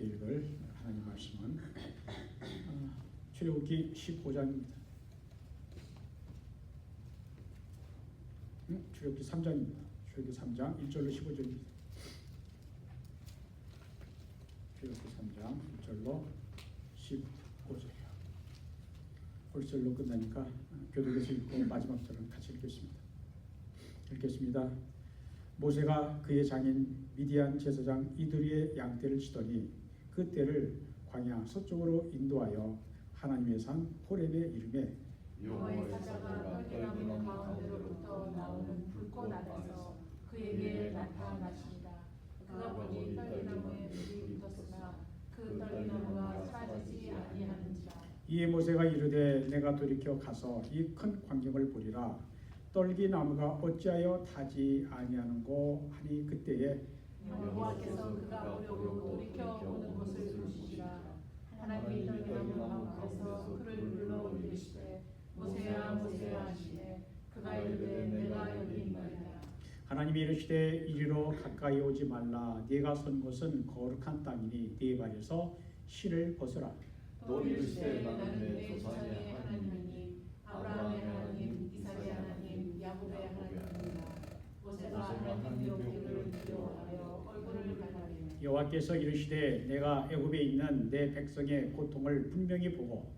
함께 읽을 하나님 말씀은 출애굽기 15장입니다. 출애굽기 3장입니다. 출애굽기 3장 1절로 15절입니다. 출애굽기 3장 1절로 15절이요. 홀절로 끝나니까 교독에서 읽고 마지막 절은 같이 읽겠습니다. 읽겠습니다. 모세가 그의 장인 미디안 제사장 이드리의 양떼를 치더니 그 떼를 광야 서쪽으로 인도하여 하나님의 산 호렙에 이르매 여호와의 사자가 떨기나무 가운데로부터 나오는 불꽃 아래서 그에게 나타나시니라. 그가 보니 떨기나무에 불이 붙었으나 그 떨기나무가 사라지지 아니하는지라. 이에 모세가 이르되 내가 돌이켜 가서 이 큰 광경을 보리라. 떨기나무가 어찌하여 타지 아니하는고 하니 그때에 여호와께서 그가 보려고 돌이켜 보는 것을 보시니라. 하나님이 떨기나무 가운데서 그를 불러 이르시되 모세야 모세야 하시되 그가 이르되 내가 여기 있나이다. 하나님이 이르시되 이리로 가까이 오지 말라. 네가 선 곳은 거룩한 땅이니 네 발에서 실을 벗으라. 또 이르시되 나는 내 조상의 하나님이니 아브라함의 하나님 이삭의 하나님 야곱의 하나님이니라. 모세가 하나님의 오기를 두려워하여 얼굴을 가리매 여호와께서 이르시되 내가 애굽에 있는 내 백성의 고통을 분명히 보고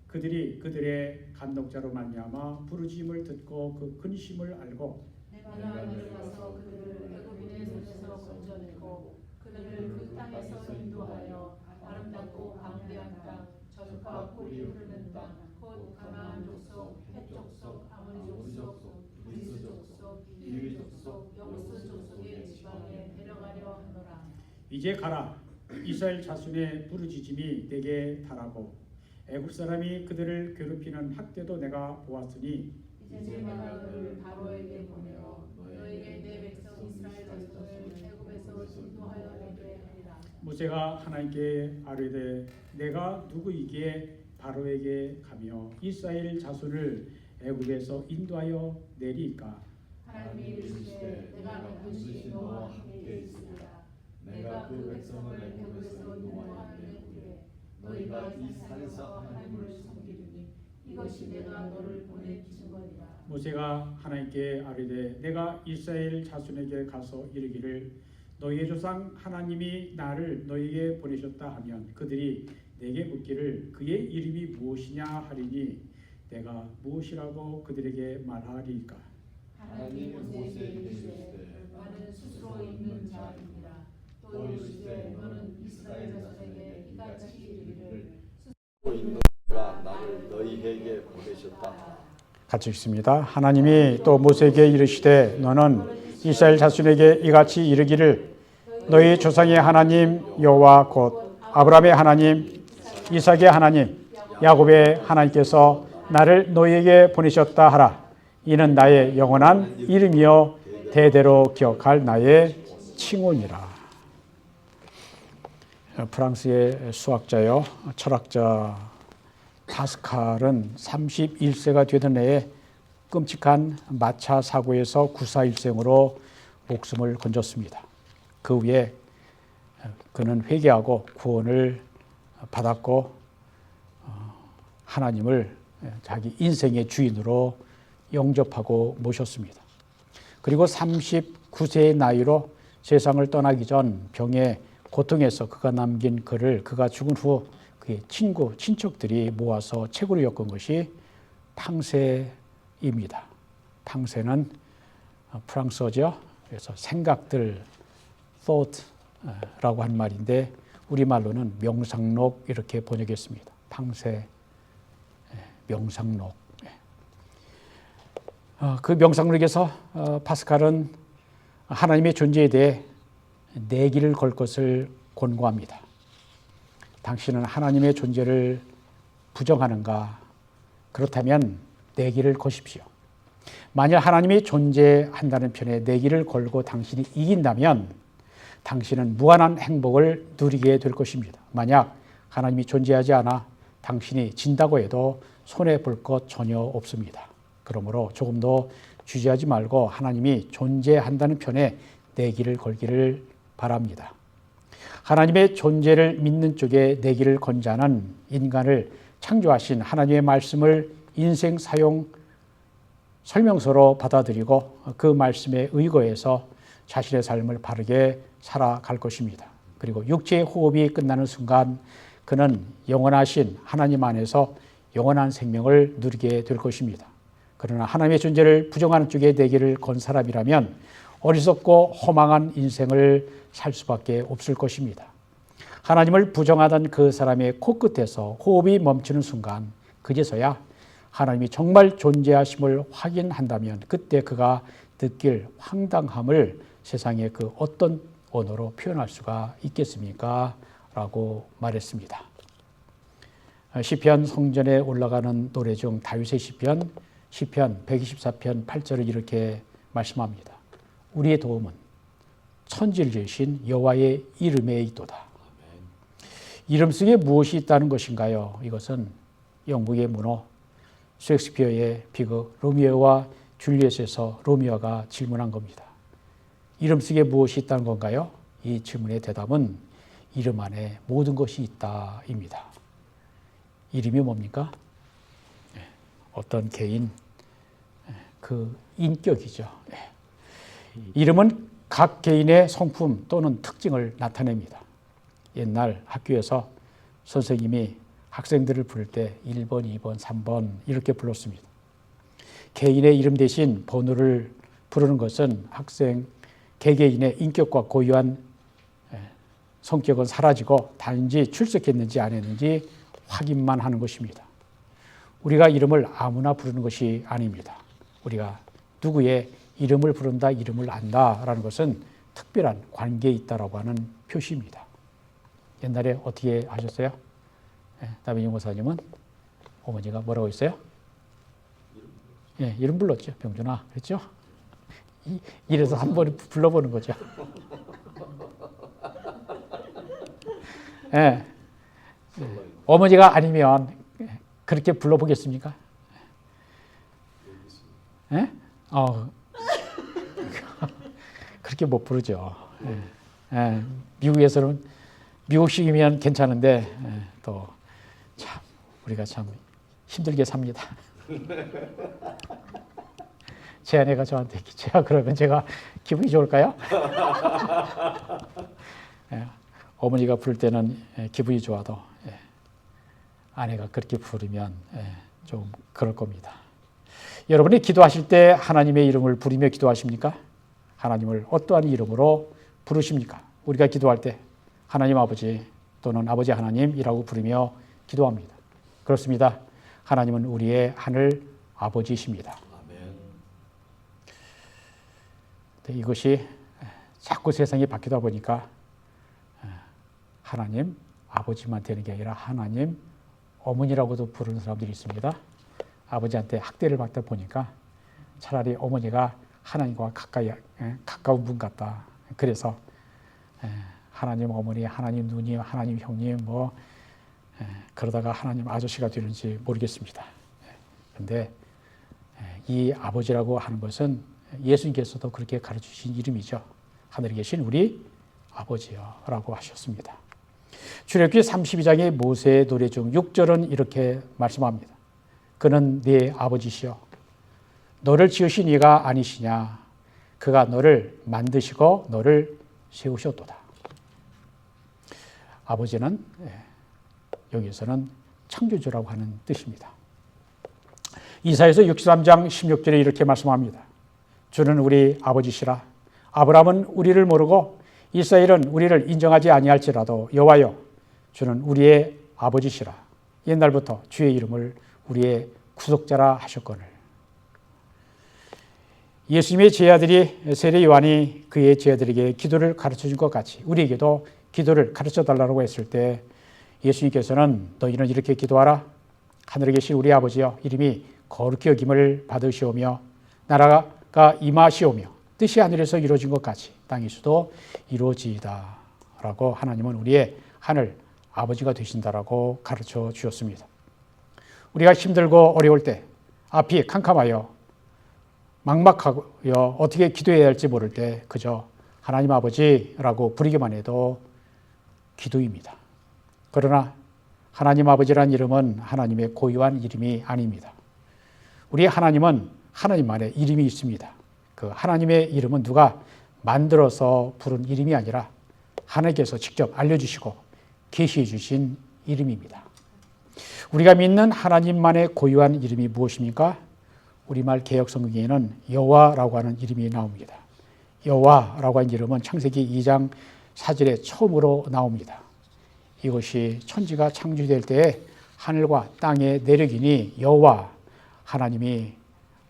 그들이 그들의 간독자로 말미암아 부르짖음을 듣고 그 근심을 알고 내가 내려가서 그들을 애굽인의 손에서 건져내고 그들을 그 땅에서 인도하여 아름답고 방대한 땅 젖과 꿀이 흐르는 땅 곧 가나안 족속 헷 족속 아모리 족속 브리스 족속 히위 족속 여부스 족속의 지방에 데려가려 하노라. 이제 가라. 이스라엘 자손의 부르짖음이 내게 달하고 애굽 사람이 그들을 괴롭히는 학대도 내가 보았으니 이제 내가 너를 바로에게 보내어 너에게 내 백성 이스라엘 자손을 애굽에서 인도하여 내게 하리라. 모세가 하나님께 아뢰되 내가 누구이기에 바로에게 가며 이스라엘 자손을 애굽에서 인도하여 내리까? 하나님이 이르시되 내가 반드시 너와 함께 있으리라. 내가 그 백성을 애굽에서 인도하여 내리되 너희가 이 산에서 하나님을 섬기리니 이것이 내가 너를 보낸 증거니라. 모세가 하나님께 아뢰되 내가 이스라엘 자손에게 가서 이르기를 너희의 조상 하나님이 나를 너희에게 보내셨다 하면 그들이 내게 묻기를 그의 이름이 무엇이냐 하리니 내가 무엇이라고 그들에게 말하리까? 하나님이 모세에게 이르시되 나는 스스로 있는 자이니라. 또 이르시되 너는 이스라엘 자손에게 이같이 이르기를 스스로 있는 자가 나를 너희에게 보내셨다. 같이 읽습니다. 하나님이 또 모세에게 이르시되 너는 이스라엘 자손에게 이같이 이르기를 너희 조상의 하나님 여호와 곧 아브라함의 하나님 이삭의 하나님 야곱의 하나님께서 나를 너희에게 보내셨다 하라. 이는 나의 영원한 이름이요 대대로 기억할 나의 칭호니라. 프랑스의 수학자요 철학자 파스칼은 31세가 되던 해에 끔찍한 마차 사고에서 구사일생으로 목숨을 건졌습니다. 그 후에 그는 회개하고 구원을 받았고 하나님을 자기 인생의 주인으로 영접하고 모셨습니다. 그리고 39세의 나이로 세상을 떠나기 전 병의 고통에서 그가 남긴 글을 그가 죽은 후 그의 친척들이 모아서 책으로 엮은 것이 탕세입니다. 탕세는 프랑스어죠. 그래서 생각들, thought라고 한 말인데 우리말로는 명상록 이렇게 번역했습니다. 탕세, 명상록. 그 명상록에서 파스칼은 하나님의 존재에 대해 내기를 걸 것을 권고합니다. 당신은 하나님의 존재를 부정하는가? 그렇다면 내기를 거십시오. 만약 하나님이 존재한다는 편에 내기를 걸고 당신이 이긴다면 당신은 무한한 행복을 누리게 될 것입니다. 만약 하나님이 존재하지 않아 당신이 진다고 해도 손해볼 것 전혀 없습니다. 그러므로 조금 더 주저하지 말고 하나님이 존재한다는 편에 내기를 걸기를 바랍니다. 하나님의 존재를 믿는 쪽에 내기를 권자는 인간을 창조하신 하나님의 말씀을 인생 사용 설명서로 받아들이고 그 말씀에 의거해서 자신의 삶을 바르게 살아갈 것입니다. 그리고 육체의 호흡이 끝나는 순간 그는 영원하신 하나님 안에서 영원한 생명을 누리게 될 것입니다. 그러나 하나님의 존재를 부정하는 쪽에 내기를 건 사람이라면 어리석고 허망한 인생을 살 수밖에 없을 것입니다. 하나님을 부정하던 그 사람의 코끝에서 호흡이 멈추는 순간 그제서야 하나님이 정말 존재하심을 확인한다면 그때 그가 느낄 황당함을 세상의 그 어떤 언어로 표현할 수가 있겠습니까? 라고 말했습니다. 시편 성전에 올라가는 노래 중 다윗의 시편 124편 8절을 이렇게 말씀합니다. 우리의 도움은 천지를 지으신 여호와의 이름에 있도다. 이름 속에 무엇이 있다는 것인가요? 이것은 영국의 문호 셰익스피어의 비극 로미오와 줄리엣에서 로미오가 질문한 겁니다. 이름 속에 무엇이 있다는 건가요? 이 질문의 대답은 이름 안에 모든 것이 있다입니다. 이름이 뭡니까? 어떤 개인 그 인격이죠. 이름은 각 개인의 성품 또는 특징을 나타냅니다. 옛날 학교에서 선생님이 학생들을 부를 때 1번, 2번, 3번 이렇게 불렀습니다. 개인의 이름 대신 번호를 부르는 것은 학생 개개인의 인격과 고유한 성격은 사라지고 단지 출석했는지 안 했는지 확인만 하는 것입니다. 우리가 이름을 아무나 부르는 것이 아닙니다. 우리가 누구의 이름을 부른다, 이름을 안다라는 것은 특별한 관계에 있다라고 하는 표시입니다. 옛날에 어떻게 하셨어요? 남인영 목사님은 어머니가 뭐라고 했어요? 이름 불렀죠. 병준아, 그렇죠? 이래서 한번 불러보는 거죠. 어머니가 아니면 그렇게 불러보겠습니까? 그렇게 못 부르죠. 미국에서는 미국식이면 괜찮은데 또 참 우리가 참 힘들게 삽니다. 제 아내가 저한테 기체야 그러면 제가 기분이 좋을까요? 어머니가 부를 때는 기분이 좋아도 아내가 그렇게 부르면 좀 그럴 겁니다. 여러분이 기도하실 때 하나님의 이름을 부르며 기도하십니까? 하나님을 어떠한 이름으로 부르십니까? 우리가 기도할 때 하나님 아버지 또는 아버지 하나님이라고 부르며 기도합니다. 그렇습니다. 하나님은 우리의 하늘 아버지이십니다. 이것이 자꾸 세상이 바뀌다 보니까 하나님 아버지만 되는 게 아니라 하나님 어머니라고도 부르는 사람들이 있습니다. 아버지한테 학대를 받다 보니까 차라리 어머니가 하나님과 가까운 분 같다. 그래서 하나님 어머니, 하나님 누님, 하나님 형님 그러다가 하나님 아저씨가 되는지 모르겠습니다. 그런데 이 아버지라고 하는 것은 예수님께서도 그렇게 가르치신 이름이죠. 하늘에 계신 우리 아버지여라고 하셨습니다. 출애굽기 32장의 모세의 노래 중 6절은 이렇게 말씀합니다. 그는 네 아버지시여 너를 지으신 이가 아니시냐 그가 너를 만드시고 너를 세우셨도다. 아버지는 여기서는 창조주라고 하는 뜻입니다. 이사야서 63장 16절에 이렇게 말씀합니다. 주는 우리 아버지시라. 아브라함은 우리를 모르고 이스라엘은 우리를 인정하지 아니할지라도 여호와여 주는 우리의 아버지시라. 옛날부터 주의 이름을 우리의 구속자라 하셨거늘. 예수님의 제자들이 세례 요한이 그의 제자들에게 기도를 가르쳐준 것 같이 우리에게도 기도를 가르쳐달라고 했을 때 예수님께서는 너희는 이렇게 기도하라. 하늘에 계신 우리 아버지여 이름이 거룩히 여김을 받으시오며 나라가 임하시오며 뜻이 하늘에서 이루어진 것 같이 땅에서도 이루어지이다 라고 하나님은 우리의 하늘 아버지가 되신다라고 가르쳐 주셨습니다. 우리가 힘들고 어려울 때 앞이 캄캄하여 막막하여 어떻게 기도해야 할지 모를 때 그저 하나님 아버지라고 부르기만 해도 기도입니다. 그러나 하나님 아버지란 이름은 하나님의 고유한 이름이 아닙니다. 우리 하나님은 하나님만의 이름이 있습니다. 그 하나님의 이름은 누가 만들어서 부른 이름이 아니라 하나님께서 직접 알려주시고 계시해 주신 이름입니다. 우리가 믿는 하나님만의 고유한 이름이 무엇입니까? 우리말 개역성경에는 여호와라고 하는 이름이 나옵니다. 여호와라고 하는 이름은 창세기 2장 4절에 처음으로 나옵니다. 이것이 천지가 창조될 때에 하늘과 땅의 내력이니 여호와 하나님이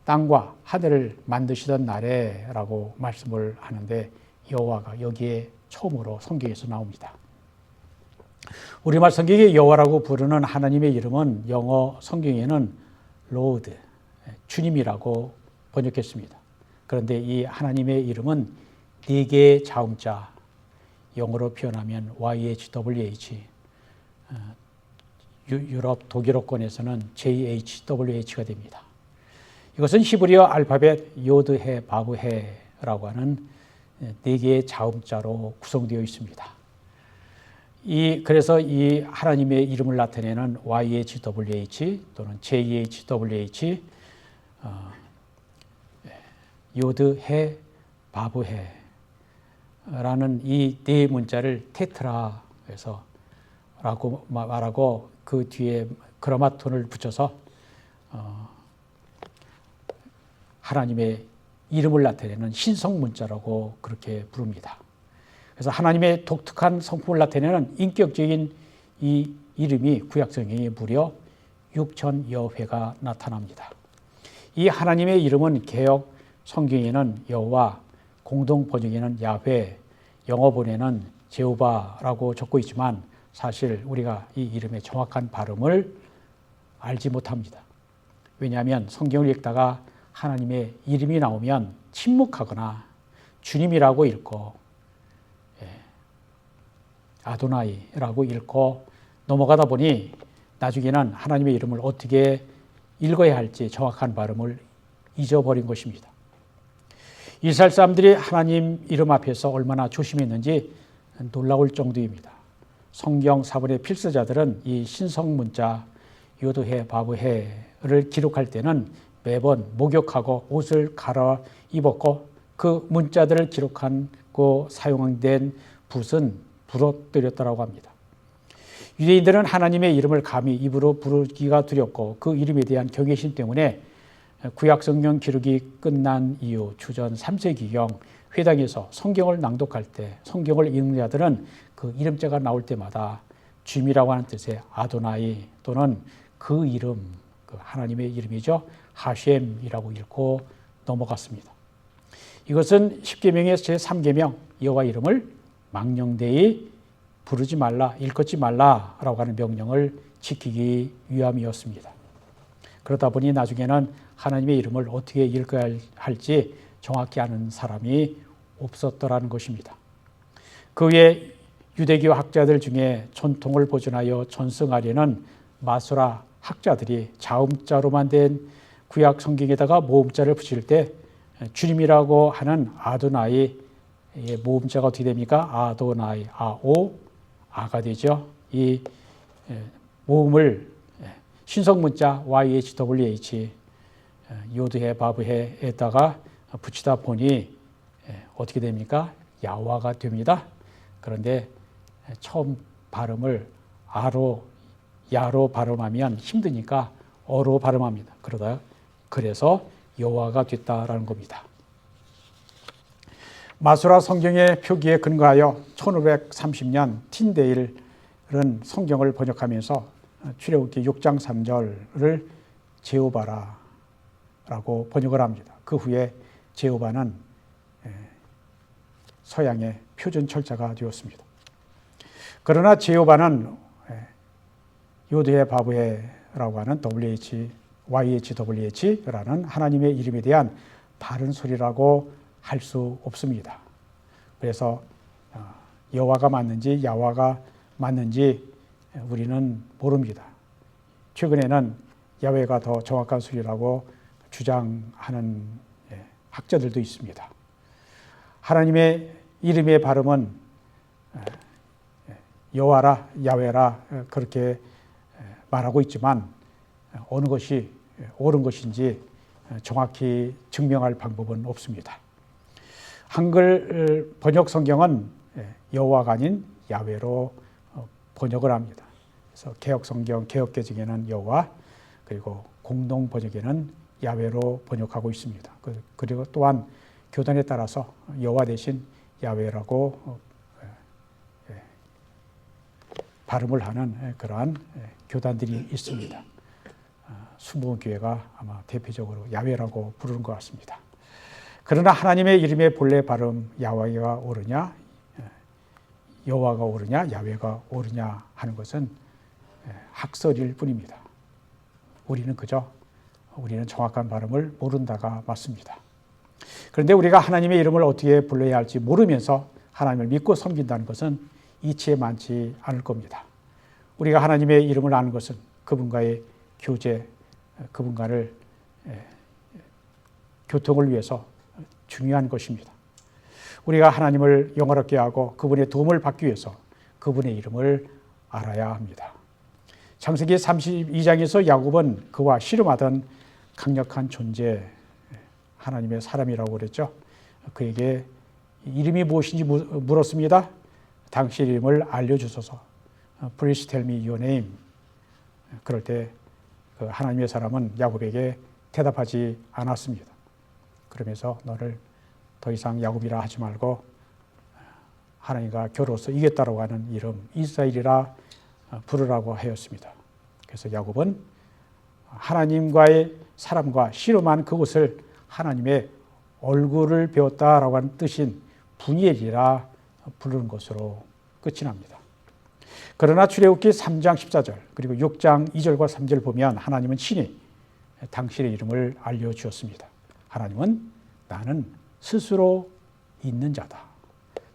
땅과 하늘을 만드시던 날에라고 말씀을 하는데 여호와가 여기에 처음으로 성경에서 나옵니다. 우리말 성경에 여호와라고 부르는 하나님의 이름은 영어 성경에는 로드, 주님이라고 번역했습니다. 그런데 이 하나님의 이름은 네 개의 자음자, 영어로 표현하면 YHWH, 유럽 독일어권에서는 JHWH가 됩니다. 이것은 히브리어 알파벳 요드해 바브해라고 하는 네 개의 자음자로 구성되어 있습니다. 그래서 이 하나님의 이름을 나타내는 YHWH 또는 JHWH, 요드해 바브해라는 이 네 문자를 테트라에서 라고 말하고 그 뒤에 그라마톤을 붙여서 하나님의 이름을 나타내는 신성 문자라고 그렇게 부릅니다. 그래서 하나님의 독특한 성품을 나타내는 인격적인 이 이름이 구약성경에 무려 6,000여 회가 나타납니다. 이 하나님의 이름은 개역 성경에는 여호와, 공동 번역에는 야훼, 영어 본에는 제호바라고 적고 있지만 사실 우리가 이 이름의 정확한 발음을 알지 못합니다. 왜냐하면 성경을 읽다가 하나님의 이름이 나오면 침묵하거나 주님이라고 읽고 아도나이라고 읽고 넘어가다 보니 나중에는 하나님의 이름을 어떻게 읽어야 할지 정확한 발음을 잊어버린 것입니다. 이스라엘 사람들이 하나님 이름 앞에서 얼마나 조심했는지 놀라울 정도입니다. 성경 사본의 필서자들은 이 신성 문자 요드해 바브해를 기록할 때는 매번 목욕하고 옷을 갈아입었고 그 문자들을 기록하고 사용된 붓은 부러뜨렸다고 합니다. 유대인들은 하나님의 이름을 감히 입으로 부르기가 두렵고 그 이름에 대한 경외심 때문에 구약성경 기록이 끝난 이후 주전 3세기경 회당에서 성경을 낭독할 때 성경을 읽는 자들은 그 이름자가 나올 때마다 주님이라고 하는 뜻의 아도나이 또는 그 이름, 그 하나님의 이름이죠. 하셴이라고 읽고 넘어갔습니다. 이것은 십계명의 제3계명 여호와 이름을 망령되이 부르지 말라, 일컫지 말라라고 하는 명령을 지키기 위함이었습니다. 그러다 보니 나중에는 하나님의 이름을 어떻게 읽어야 할지 정확히 아는 사람이 없었더라는 것입니다. 그 외에 유대교 학자들 중에 전통을 보존하여 전승하려는 마수라 학자들이 자음자로만 된 구약 성경에다가 모음자를 붙일 때 주님이라고 하는 아도나이 모음자가 어떻게 됩니까? 아도나이, 아오, 아가 되죠. 이 모음을 신성문자 YHWH 요드해 바브해에다가 붙이다 보니 어떻게 됩니까? 야와가 됩니다. 그런데 처음 발음을 아로, 야로 발음하면 힘드니까 어로 발음합니다. 그래서 여호와가 됐다라는 겁니다. 마수라 성경의 표기에 근거하여 1530년 틴데일은 성경을 번역하면서 출애굽기 6장 3절을 제호바라라고 번역을 합니다. 그 후에 제호바는 서양의 표준 철자가 되었습니다. 그러나 제호바는 요드해 바브해라고 하는 YHWH라는 하나님의 이름에 대한 바른 소리라고 할 수 없습니다. 그래서 여호와가 맞는지 야와가 맞는지 우리는 모릅니다. 최근에는 야훼가 더 정확한 소리라고 주장하는 학자들도 있습니다. 하나님의 이름의 발음은 여호와라 야훼라 그렇게 말하고 있지만 어느 것이 옳은 것인지 정확히 증명할 방법은 없습니다. 한글 번역 성경은 여호와가 아닌 야훼로 번역을 합니다. 그래서 개역 성경, 개역개정에는 여호와, 그리고 공동 번역에는 야훼로 번역하고 있습니다. 그리고 또한 교단에 따라서 여호와 대신 야훼라고 발음을 하는 그러한 교단들이 있습니다. 수목교회가 아마 대표적으로 야훼라고 부르는 것 같습니다. 그러나 하나님의 이름의 본래 발음 야훼가 옳으냐, 여호와가 옳으냐, 야훼가 옳으냐 하는 것은 학설일 뿐입니다. 우리는 정확한 발음을 모른다가 맞습니다. 그런데 우리가 하나님의 이름을 어떻게 불러야 할지 모르면서 하나님을 믿고 섬긴다는 것은 이치에 많지 않을 겁니다. 우리가 하나님의 이름을 아는 것은 그분과의 교제, 그분과를 교통을 위해서 중요한 것입니다. 우리가 하나님을 영화롭게 하고 그분의 도움을 받기 위해서 그분의 이름을 알아야 합니다. 창세기 32장에서 야곱은 그와 씨름하던 강력한 존재, 하나님의 사람이라고 그랬죠. 그에게 이름이 무엇인지 물었습니다. 당신 이름을 알려주소서. Please tell me your name. 그럴 때 하나님의 사람은 야곱에게 대답하지 않았습니다. 그러면서 너를 더 이상 야곱이라 하지 말고 하나님과 겨루어서 이겼다라고 하는 이름 이스라엘이라 부르라고 하였습니다. 그래서 야곱은 하나님과의 사람과 씨름한 그곳을 하나님의 얼굴을 배웠다라고 하는 뜻인 분이엘이라 부르는 것으로 끝이 납니다. 그러나 출애굽기 3장 14절 그리고 6장 2절과 3절 보면 하나님은 친히 당신의 이름을 알려주었습니다. 하나님은 나는 스스로 있는 자다.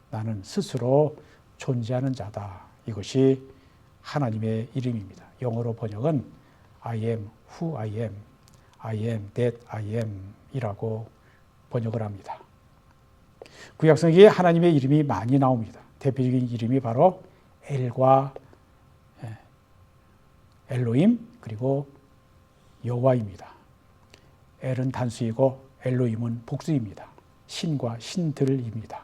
나는 스스로 존재하는 자다. 이것이 하나님의 이름입니다. 영어로 번역은 I am who I am, I am that I am 이라고 번역을 합니다. 구약성경에 하나님의 이름이 많이 나옵니다. 대표적인 이름이 바로 엘과 엘로임 그리고 여호와입니다. 엘은 단수이고 엘로임은 복수입니다. 신과 신들입니다.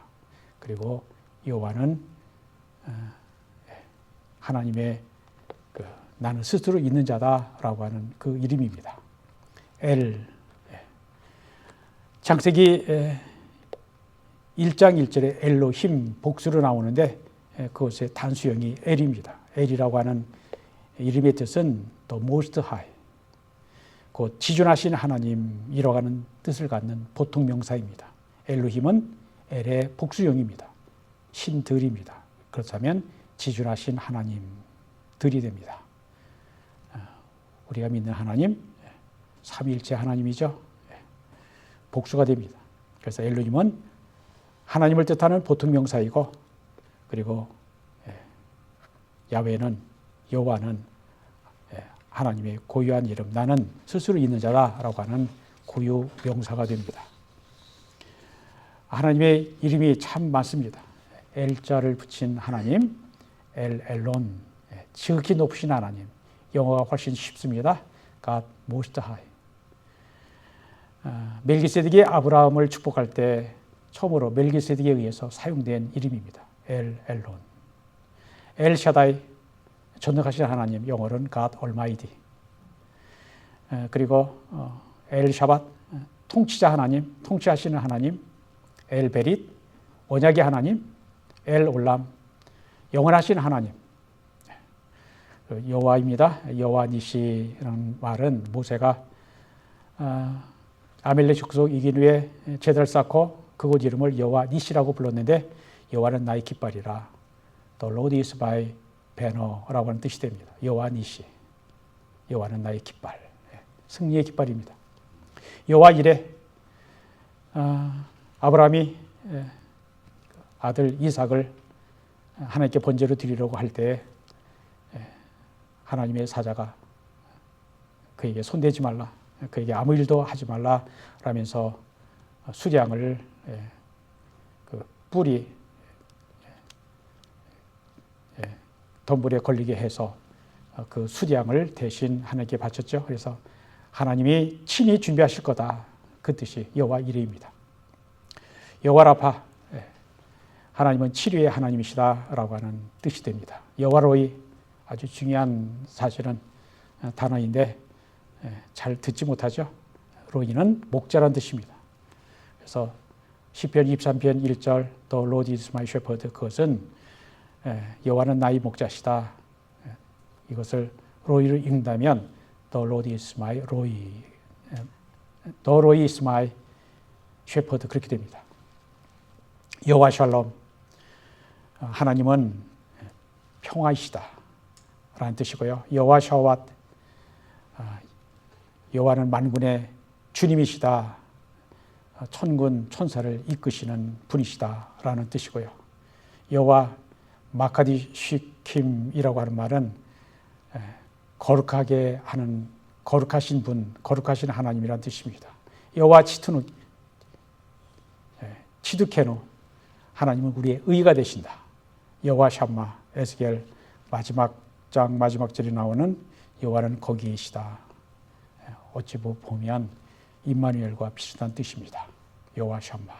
그리고 여호와는 하나님의 나는 스스로 있는 자다라고 하는 그 이름입니다. 엘 창세기 1장 1절에 엘로힘 복수로 나오는데 그것의 단수형이 엘입니다. 엘이라고 하는 이름의 뜻은 The Most High, 곧 지존하신 하나님이라고 하는 뜻을 갖는 보통 명사입니다. 엘로힘은 엘의 복수형입니다. 신들입니다. 그렇다면 지존하신 하나님들이 됩니다. 우리가 믿는 하나님, 삼위일체 하나님이죠. 복수가 됩니다. 그래서 엘로힘은 하나님을 뜻하는 보통 명사이고, 그리고 야훼는 여호와는 하나님의 고유한 이름, 나는 스스로 있는 자다라고 하는 고유 명사가 됩니다. 하나님의 이름이 참 많습니다. 엘자를 붙인 하나님, 엘론, 지극히 높으신 하나님. 영어가 훨씬 쉽습니다. God Most High. 멜기세덱이 아브라함을 축복할 때 처음으로 멜기세덱에 의해서 사용된 이름입니다. 엘론. 엘샤다이, 전능하신 하나님, 영어로는 God Almighty. 그리고 엘샤밧, 통치자 하나님, 통치하시는 하나님, 엘베릿, 언약의 하나님, 엘올람, 영원하신 하나님. 여호와입니다. 여호와 니시라는 말은 모세가 아멜렉 족속 이긴 후에 제단을 쌓고 그곳 이름을 여호와 니시라고 불렀는데 여호와는 나의 깃발이라 The Lord is my banner라고 하는 뜻이 됩니다. 여호와 니시, 여호와는 나의 깃발, 승리의 깃발입니다. 여호와 이레, 아브라함이 아들 이삭을 하나님께 번제로 드리려고 할 때 하나님의 사자가 그에게 손대지 말라, 그에게 아무 일도 하지 말라 라면서 수량을 그 뿔이 덤불에 걸리게 해서 그 수량을 대신 하나님께 바쳤죠. 그래서 하나님이 친히 준비하실 거다. 그 뜻이 여호와 이레입니다. 여호와 라파, 하나님은 치료의 하나님이시다라고 하는 뜻이 됩니다. 여호와 로이, 아주 중요한 사실은 단어인데 잘 듣지 못하죠. 로이는 목자라는 뜻입니다. 그래서 시편 23편 1절 The Lord is my shepherd, 그것은 여호와는 나의 목자시다. 이것을 로이로 읽는다면 The Lord is my 로이, The Lord is my shepherd, 그렇게 됩니다. 여호와 샬롬, 하나님은 평화이시다 라는 뜻이고요. 여호와 샤왓, 여호와는 만군의 주님이시다, 천군 천사를 이끄시는 분이시다 라는 뜻이고요. 여호와 마카디 시킴이라고 하는 말은 거룩하게 하는, 거룩하신 분, 거룩하신 하나님이라는 뜻입니다. 여호와 치두케누, 하나님은 우리의 의가 되신다. 여호와 샴마, 에스겔 마지막 장 마지막 절에 나오는 여호와는 거기에 계시다. 어찌 보면 임마누엘과 비슷한 뜻입니다. 여호와 샴마.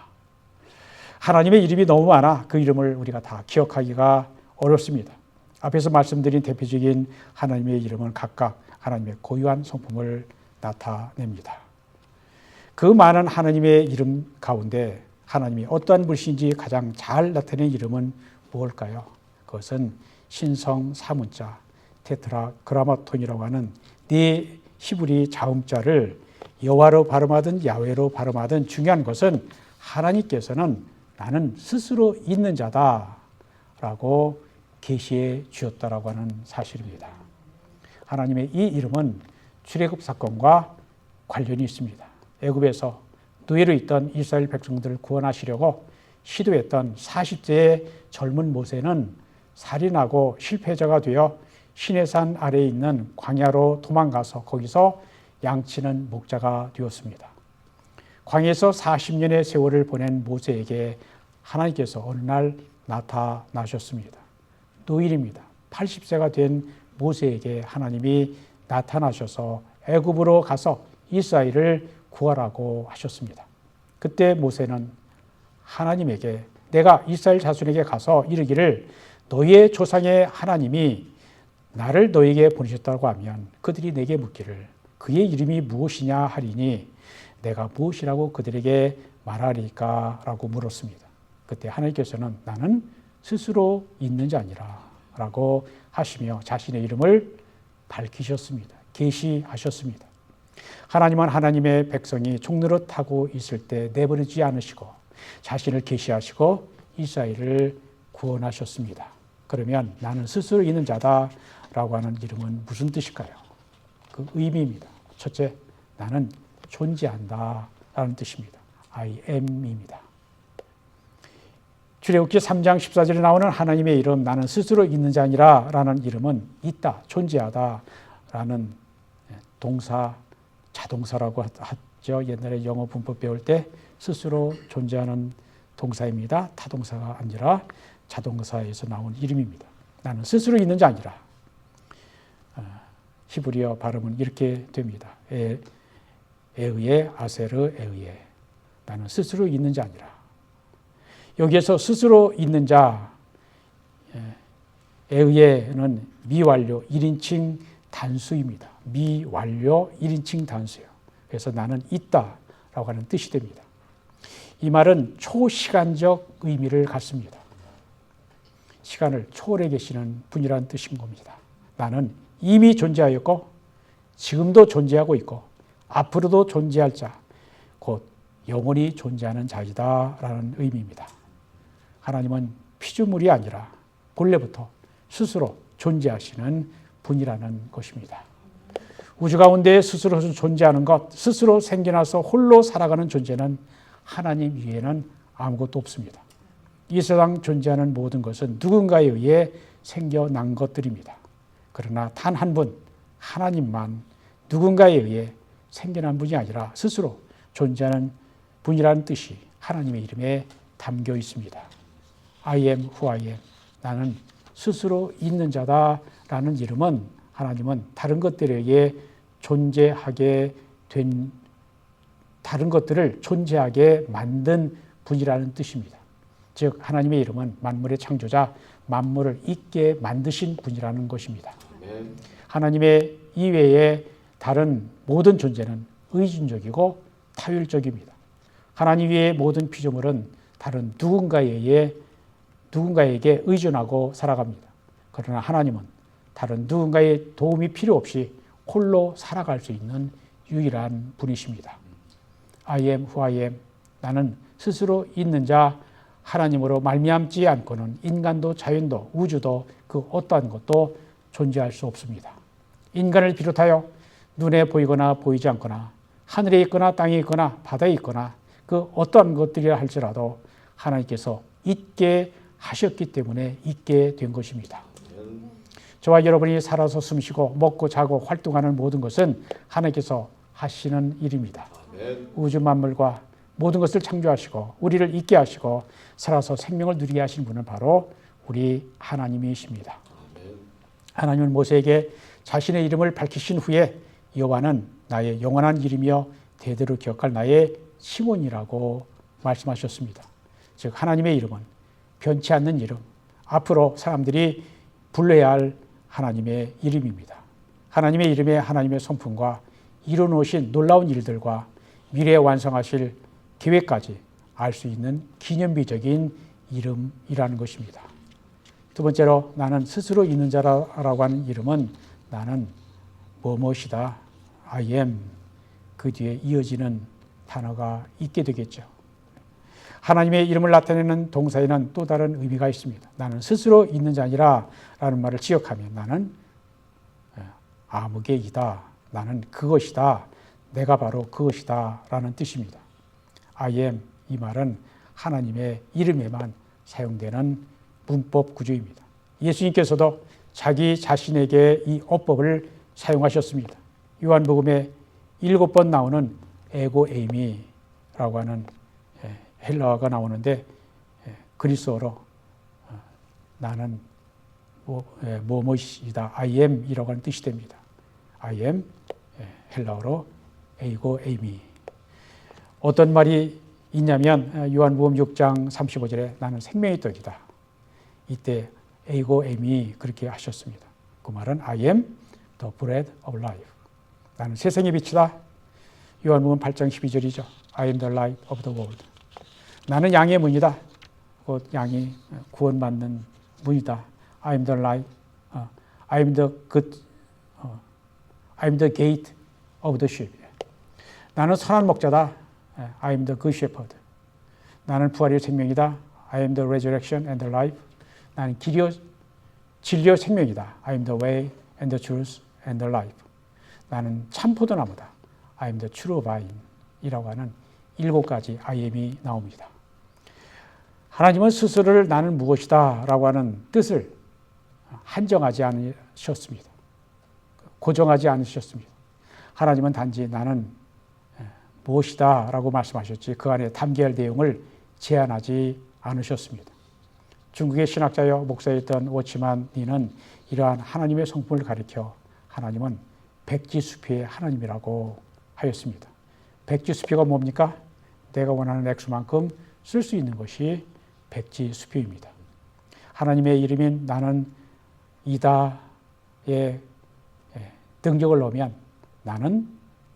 하나님의 이름이 너무 많아 그 이름을 우리가 다 기억하기가 어렵습니다. 앞에서 말씀드린 대표적인 하나님의 이름은 각각 하나님의 고유한 성품을 나타냅니다. 그 많은 하나님의 이름 가운데 하나님이 어떠한 분이신지 가장 잘 나타내는 이름은 무엇일까요? 그것은 신성 사문자 테트라그라마톤이라고 하는 네 히브리 자음자를 여호와로 발음하든 야훼로 발음하든 중요한 것은 하나님께서는 나는 스스로 있는 자다라고 계시해 주셨다라고 하는 사실입니다. 하나님의 이 이름은 출애굽 사건과 관련이 있습니다. 애굽에서 노예로 있던 이스라엘 백성들을 구원하시려고 시도했던 40세의 젊은 모세는 살인하고 실패자가 되어 시내산 아래에 있는 광야로 도망가서 거기서 양치는 목자가 되었습니다. 광야에서 40년의 세월을 보낸 모세에게 하나님께서 어느 날 나타나셨습니다. 노일입니다. 80세가 된 모세에게 하나님이 나타나셔서 애굽으로 가서 이스라엘을 구하라고 하셨습니다. 그때 모세는 하나님에게 내가 이스라엘 자손에게 가서 이르기를 너희의 조상의 하나님이 나를 너에게 보내셨다고 하면 그들이 내게 묻기를 그의 이름이 무엇이냐 하리니 내가 무엇이라고 그들에게 말하리까 라고 물었습니다. 그때 하나님께서는 나는 스스로 있는 자니라 라고 하시며 자신의 이름을 밝히셨습니다. 계시하셨습니다. 하나님은 하나님의 백성이 종노릇 하고 있을 때 내버리지 않으시고 자신을 계시하시고 이스라엘을 구원하셨습니다. 그러면 나는 스스로 있는 자다라고 하는 이름은 무슨 뜻일까요? 그 의미입니다. 첫째, 나는 존재한다라는 뜻입니다. I am입니다. 출애굽기 3장 14절에 나오는 하나님의 이름 나는 스스로 있는 자니라 라는 이름은 있다, 존재하다라는 동사, 자동사라고 하죠. 옛날에 영어 문법 배울 때 스스로 존재하는 동사입니다. 타동사가 아니라 자동사에서 나온 이름입니다. 나는 스스로 있는 자 아니라 히브리어 발음은 이렇게 됩니다. 에의에 아세르 에의에 나는 스스로 있는 자 아니라 여기에서 스스로 있는 자 에의에는 미완료 1인칭 단수입니다. 미완료 1인칭 단수예요. 그래서 나는 있다라고 하는 뜻이 됩니다. 이 말은 초시간적 의미를 갖습니다. 시간을 초월해 계시는 분이라는 뜻인 겁니다. 나는 이미 존재하였고 지금도 존재하고 있고 앞으로도 존재할 자, 곧 영원히 존재하는 자이다라는 의미입니다. 하나님은 피조물이 아니라 본래부터 스스로 존재하시는 분이라는 것입니다. 우주 가운데 스스로 존재하는 것, 스스로 생겨나서 홀로 살아가는 존재는 하나님 위에는 아무것도 없습니다. 이 세상 존재하는 모든 것은 누군가에 의해 생겨난 것들입니다. 그러나 단 한 분, 하나님만 누군가에 의해 생겨난 분이 아니라 스스로 존재하는 분이라는 뜻이 하나님의 이름에 담겨 있습니다. I am who I am. 나는 스스로 있는 자다라는 이름은 하나님은 다른 것들에게 존재하게 된 다른 것들을 존재하게 만든 분이라는 뜻입니다. 즉 하나님의 이름은 만물의 창조자, 만물을 있게 만드신 분이라는 것입니다. 아멘. 하나님의 이외의 다른 모든 존재는 의존적이고 타율적입니다. 하나님 외의 모든 피조물은 다른 누군가에게 의존하고 살아갑니다. 그러나 하나님은 다른 누군가의 도움이 필요 없이 홀로 살아갈 수 있는 유일한 분이십니다. I am who I am. 나는 스스로 있는 자, 하나님으로 말미암지 않고는 인간도 자연도 우주도 그 어떠한 것도 존재할 수 없습니다. 인간을 비롯하여 눈에 보이거나 보이지 않거나 하늘에 있거나 땅에 있거나 바다에 있거나 그 어떠한 것들이라 할지라도 하나님께서 있게 하셨기 때문에 있게 된 것입니다. 저와 여러분이 살아서 숨쉬고 먹고 자고 활동하는 모든 것은 하나님께서 하시는 일입니다. 우주 만물과 모든 것을 창조하시고 우리를 있게 하시고 살아서 생명을 누리게 하신 분은 바로 우리 하나님이십니다. 하나님은 모세에게 자신의 이름을 밝히신 후에 여호와는 나의 영원한 이름이여 대대로 기억할 나의 시몬이라고 말씀하셨습니다. 즉 하나님의 이름은 변치 않는 이름, 앞으로 사람들이 불러야 할 하나님의 이름입니다. 하나님의 이름에 하나님의 성품과 이루어놓으신 놀라운 일들과 미래에 완성하실 계획까지 알 수 있는 기념비적인 이름이라는 것입니다. 두 번째로 나는 스스로 있는 자라고 하는 이름은 나는 무엇이다. I am. 그 뒤에 이어지는 단어가 있게 되겠죠. 하나님의 이름을 나타내는 동사에는 또 다른 의미가 있습니다. 나는 스스로 있는 자니라 라는 말을 지역하면 나는 아무개이다. 나는 그것이다. 내가 바로 그것이다 라는 뜻입니다. I am 이 말은 하나님의 이름에만 사용되는 문법 구조입니다. 예수님께서도 자기 자신에게 이 어법을 사용하셨습니다. 요한복음에 7번 나오는 에고 에이미라고 하는 헬라어가 나오는데 그리스어로 나는 뭐뭐이다. I am 이라고 하는 뜻이 됩니다. I am 헬라어로 에이고 에이미. 어떤 말이 있냐면 요한복음 6장 35절에 나는 생명의 떡이다. 이때 에이고 에이미 그렇게 하셨습니다. 그 말은 I am the bread of life. 나는 세상의 빛이다. 요한복음 8장 12절이죠. I am the light of the world. 나는 양의 문이다. 곧 양이 구원받는 문이다. I am the light. I am the good. I am the gate of the sheep. 나는 선한 목자다. I am the good shepherd. 나는 부활의 생명이다. I am the resurrection and the life. 나는 길이요 진리요 생명이다. I am the way and the truth and the life. 나는 참 포도나무다. I am the true vine. 이라고 하는 7가지 I am이 나옵니다. 하나님은 스스로를 나는 무엇이다 라고 하는 뜻을 한정하지 않으셨습니다. 고정하지 않으셨습니다. 하나님은 단지 나는 무엇이다 라고 말씀하셨지 그 안에 담겨야 할 내용을 제한하지 않으셨습니다. 중국의 신학자여 목사였던 워치만 니는 이러한 하나님의 성품을 가리켜 하나님은 백지수표의 하나님이라고 하였습니다. 백지수표가 뭡니까? 내가 원하는 액수만큼 쓸 수 있는 것이 백지수표입니다. 하나님의 이름인 나는 이다의 능력을 넣으면 나는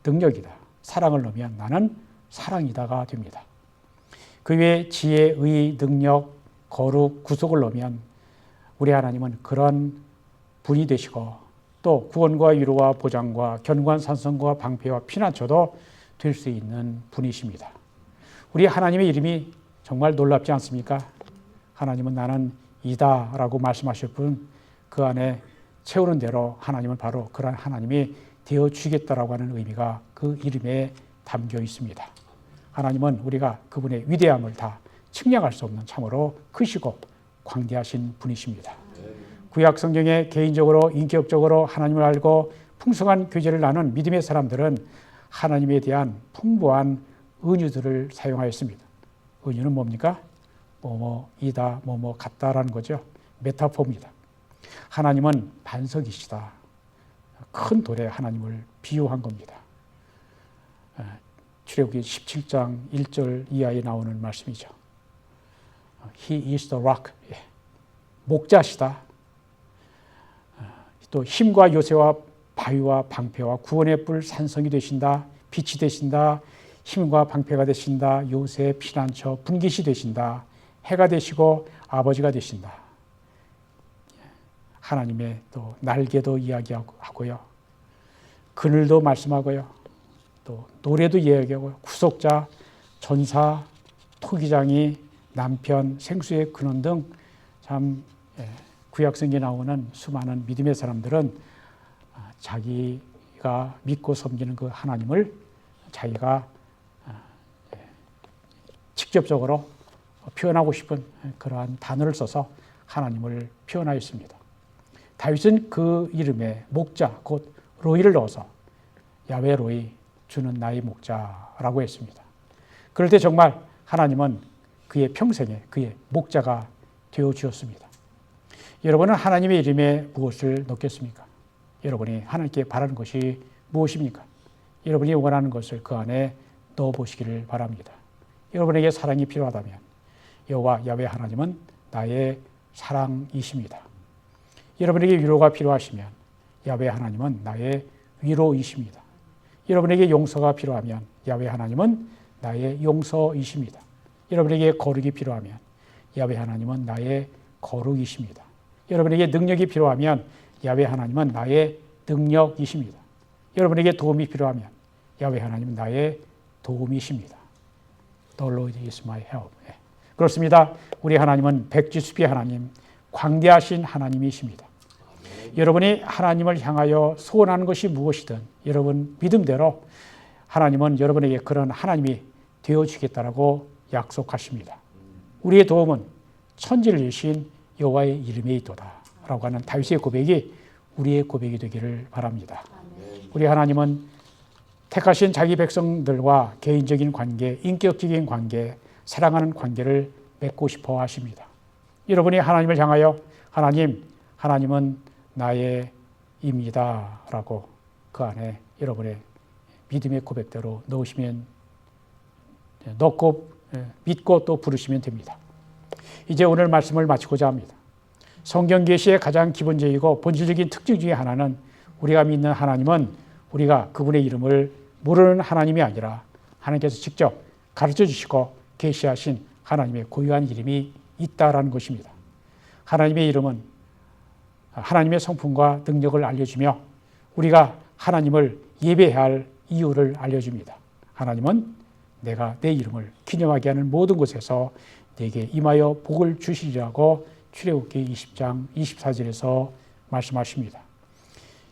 능력이다. 사랑을 넣으면 나는 사랑이다가 됩니다. 그 외에 지혜, 의, 능력, 거룩, 구속을 넣으면 우리 하나님은 그런 분이 되시고 또 구원과 위로와 보장과 견고한 산성과 방패와 피난처도 될 수 있는 분이십니다. 우리 하나님의 이름이 정말 놀랍지 않습니까? 하나님은 나는 이다라고 말씀하실 분 그 안에 채우는 대로 하나님은 바로 그러한 하나님이 되어주겠다라고 하는 의미가 그 이름에 담겨 있습니다. 하나님은 우리가 그분의 위대함을 다 측량할 수 없는 참으로 크시고 광대하신 분이십니다. 구약 성경에 개인적으로 인격적으로 하나님을 알고 풍성한 교제를 나눈 믿음의 사람들은 하나님에 대한 풍부한 은유들을 사용하였습니다. 은유는 뭡니까? 뭐뭐이다, 뭐뭐 같다라는 거죠. 메타포입니다. 하나님은 반석이시다. 큰 돌에 하나님을 비유한 겁니다. 출애굽기 17장 1절 이하에 나오는 말씀이죠. He is the rock. 목자시다. 또 힘과 요새와 바위와 방패와 구원의 뿔 산성이 되신다. 빛이 되신다. 힘과 방패가 되신다. 요새 피난처 분깃이 되신다. 해가 되시고 아버지가 되신다. 하나님의 또 날개도 이야기하고요. 그늘도 말씀하고요. 또 노래도 이야기하고요. 구속자, 전사, 토기장이, 남편, 생수의 근원 등 참 구약성경에 나오는 수많은 믿음의 사람들은 자기가 믿고 섬기는 그 하나님을 자기가 직접적으로 표현하고 싶은 그러한 단어를 써서 하나님을 표현하였습니다. 다윗은 그 이름에 목자, 곧 로이를 넣어서 야훼 로이, 주는 나의 목자라고 했습니다. 그럴 때 정말 하나님은 그의 평생에 그의 목자가 되어 주었습니다. 여러분은 하나님의 이름에 무엇을 넣겠습니까? 여러분이 하나님께 바라는 것이 무엇입니까? 여러분이 원하는 것을 그 안에 넣어 보시기를 바랍니다. 여러분에게 사랑이 필요하다면 여호와 야훼 하나님은 나의 사랑이십니다. 여러분에게 위로가 필요하시면 야훼 하나님은 나의 위로이십니다. 여러분에게 용서가 필요하면 야훼 하나님은 나의 용서이십니다. 여러분에게 거룩이 필요하면 야훼 하나님은 나의 거룩이십니다. 여러분에게 능력이 필요하면 야훼 하나님은 나의 능력이십니다. 여러분에게 도움이 필요하면 야훼 하나님은 나의 도움이십니다. The Lord is my help. 그렇습니다. 우리 하나님은 백지수비 하나님, 광대하신 하나님이십니다. 여러분이 하나님을 향하여 소원하는 것이 무엇이든 여러분 믿음대로 하나님은 여러분에게 그런 하나님이 되어주겠다라고 약속하십니다. 우리의 도움은 천지를 이신 여호와의 이름에 있도다 라고 하는 다윗의 고백이 우리의 고백이 되기를 바랍니다. 우리 하나님은 택하신 자기 백성들과 개인적인 관계, 인격적인 관계, 사랑하는 관계를 맺고 싶어 하십니다. 여러분이 하나님을 향하여 하나님은 나의 입니다 라고 그 안에 여러분의 믿음의 고백대로 넣고 믿고 또 부르시면 됩니다. 이제 오늘 말씀을 마치고자 합니다. 성경 계시의 가장 기본적이고 본질적인 특징 중에 하나는 우리가 믿는 하나님은 우리가 그분의 이름을 모르는 하나님이 아니라 하나님께서 직접 가르쳐 주시고 계시하신 하나님의 고유한 이름이 있다라는 것입니다. 하나님의 이름은 하나님의 성품과 능력을 알려주며 우리가 하나님을 예배해야 할 이유를 알려줍니다. 하나님은 내가 내 이름을 기념하게 하는 모든 곳에서 내게 임하여 복을 주시리라고 출애굽기 20장 24절에서 말씀하십니다.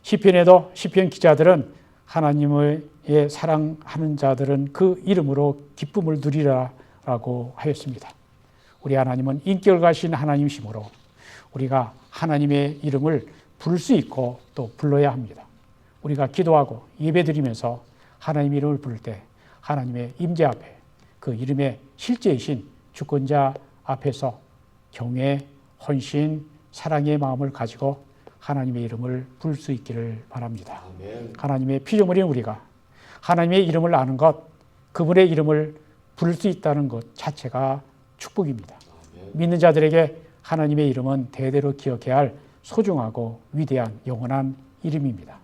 시편에도 시편 기자들은 하나님을 사랑하는 자들은 그 이름으로 기쁨을 누리라라고 하였습니다. 우리 하나님은 인격을 가신 하나님이시므로 우리가 하나님의 이름을 부를 수 있고 또 불러야 합니다. 우리가 기도하고 예배드리면서 하나님의 이름을 부를 때 하나님의 임재 앞에 그 이름의 실제이신 주권자 앞에서 경외, 헌신, 사랑의 마음을 가지고 하나님의 이름을 부를 수 있기를 바랍니다. 아멘. 하나님의 피조물인 우리가 하나님의 이름을 아는 것, 그분의 이름을 부를 수 있다는 것 자체가 축복입니다. 아멘. 믿는 자들에게 하나님의 이름은 대대로 기억해야 할 소중하고 위대한 영원한 이름입니다.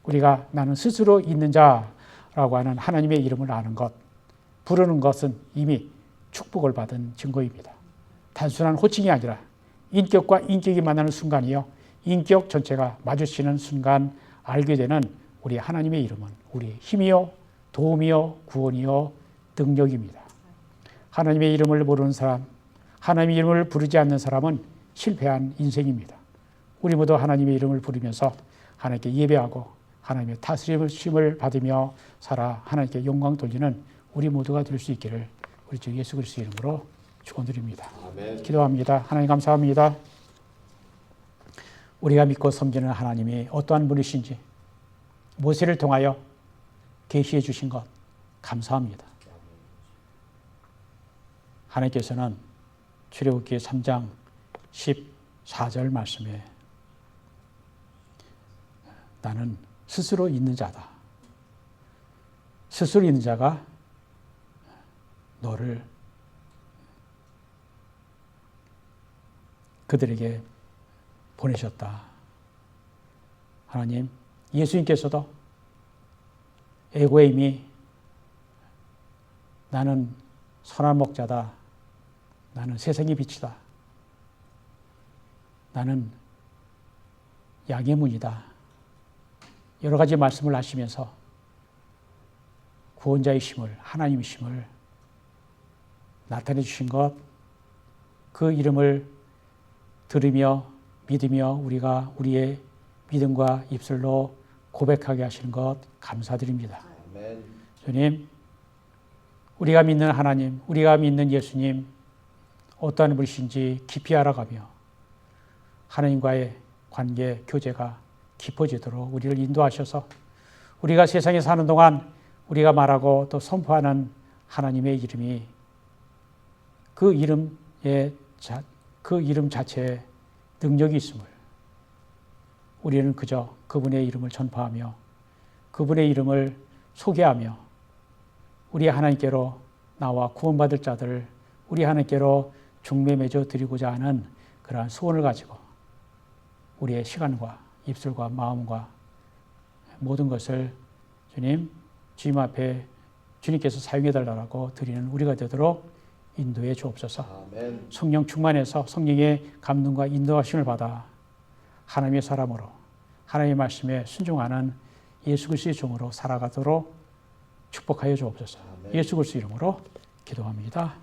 우리가 나는 스스로 있는 자라고 하는 하나님의 이름을 아는 것, 부르는 것은 이미 축복을 받은 증거입니다. 단순한 호칭이 아니라 인격과 인격이 만나는 순간이요, 인격 전체가 마주치는 순간 알게 되는 우리 하나님의 이름은 우리의 힘이요, 도움이요, 구원이요, 능력입니다. 하나님의 이름을 모르는 사람, 하나님의 이름을 부르지 않는 사람은 실패한 인생입니다. 우리 모두 하나님의 이름을 부르면서 하나님께 예배하고 하나님의 다스림을 받으며 살아 하나님께 영광 돌리는 우리 모두가 될 수 있기를 우리 주 예수 그리스도의 이름으로 축원드립니다. 아멘. 기도합니다. 하나님 감사합니다. 우리가 믿고 섬기는 하나님이 어떠한 분이신지 모세를 통하여 계시해 주신 것 감사합니다. 하나님께서는 출애굽기 3장 14절 말씀에 나는 스스로 있는 자다. 스스로 있는 자가 너를 그들에게 보내셨다. 하나님, 예수님께서도 에고에임이 나는 선한 목자다. 나는 세상의 빛이다. 나는 양의 문이다. 여러 가지 말씀을 하시면서 구원자이심을, 하나님이심을 나타내 주신 것, 그 이름을 들으며 믿으며 우리가 우리의 믿음과 입술로 고백하게 하시는 것 감사드립니다. 아멘. 주님, 우리가 믿는 하나님, 우리가 믿는 예수님, 어떠한 분이신지 깊이 알아가며 하나님과의 관계, 교제가 깊어지도록 우리를 인도하셔서 우리가 세상에 사는 동안 우리가 말하고 또 선포하는 하나님의 이름이 그 이름 자체에 능력이 있음을 우리는 그저 그분의 이름을 전파하며 그분의 이름을 소개하며 우리 하나님께로 나와 구원받을 자들을 우리 하나님께로 중매 맺어 드리고자 하는 그러한 소원을 가지고 우리의 시간과 입술과 마음과 모든 것을 주님 앞에 주님께서 사용해 달라고 드리는 우리가 되도록 인도해 주옵소서. 아멘. 성령 충만해서 성령의 감동과 인도하심을 받아 하나님의 사람으로 하나님의 말씀에 순종하는 예수 그리스도의 종으로 살아가도록 축복하여 주옵소서. 아멘. 예수 그리스도 이름으로 기도합니다.